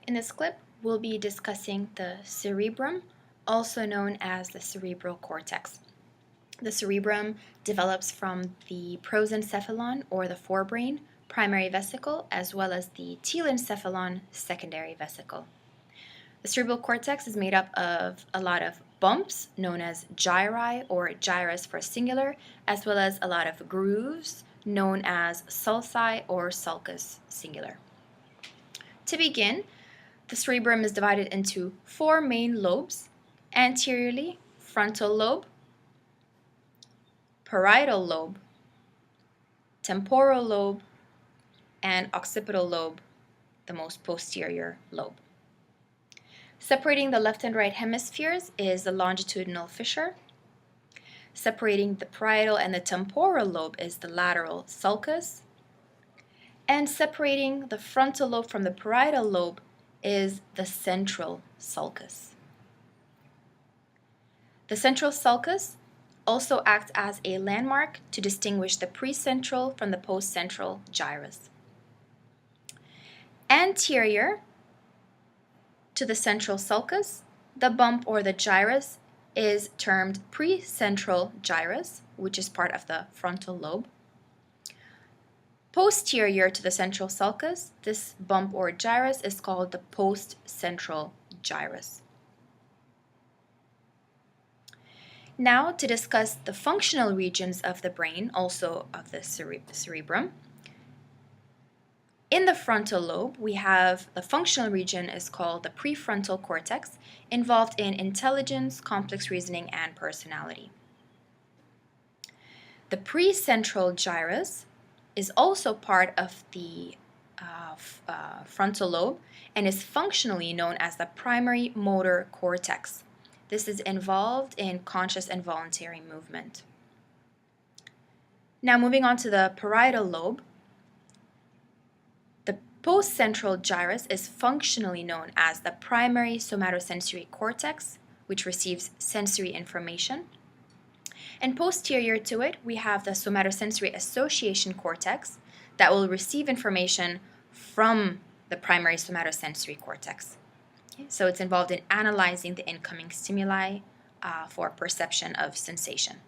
In this clip, we'll be discussing the cerebrum, also known as the cerebral cortex. The cerebrum develops from the prosencephalon, or the forebrain, primary vesicle, as well as the telencephalon, secondary vesicle. The cerebral cortex is made up of a lot of bumps, known as gyri or gyrus for singular, as well as a lot of grooves, known as sulci or sulcus singular. To begin, the cerebrum is divided into four main lobes: anteriorly, frontal lobe, parietal lobe, temporal lobe, and occipital lobe, the most posterior lobe. Separating the left and right hemispheres is the longitudinal fissure. Separating the parietal and the temporal lobe is the lateral sulcus. And separating the frontal lobe from the parietal lobe is the central sulcus. The central sulcus also acts as a landmark to distinguish the precentral from the postcentral gyrus. Anterior to the central sulcus, the bump or the gyrus is termed precentral gyrus, which is part of the frontal lobe. Posterior to the central sulcus, this bump or gyrus is called the postcentral gyrus. Now, to discuss the functional regions of the brain, also of the cerebrum. In the frontal lobe, we have the functional region is called the prefrontal cortex, involved in intelligence, complex reasoning, and personality. The precentral gyrus is also part of the frontal lobe and is functionally known as the primary motor cortex. This is involved in conscious and voluntary movement. Now, moving on to the parietal lobe. The postcentral gyrus is functionally known as the primary somatosensory cortex, which receives sensory information. And posterior to it, we have the somatosensory association cortex that will receive information from the primary somatosensory cortex. Okay, so it's involved in analyzing the incoming stimuli for perception of sensation.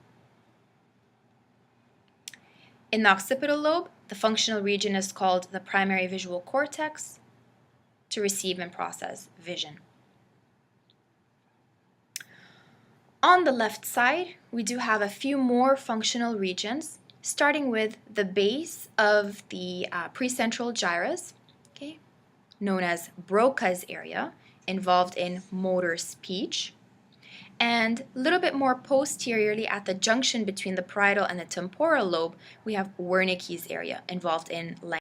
In the occipital lobe, the functional region is called the primary visual cortex to receive and process vision. On the left side, we do have a few more functional regions, starting with the base of the precentral gyrus, okay, known as Broca's area, involved in motor speech. And a little bit more posteriorly at the junction between the parietal and the temporal lobe, we have Wernicke's area, involved in language.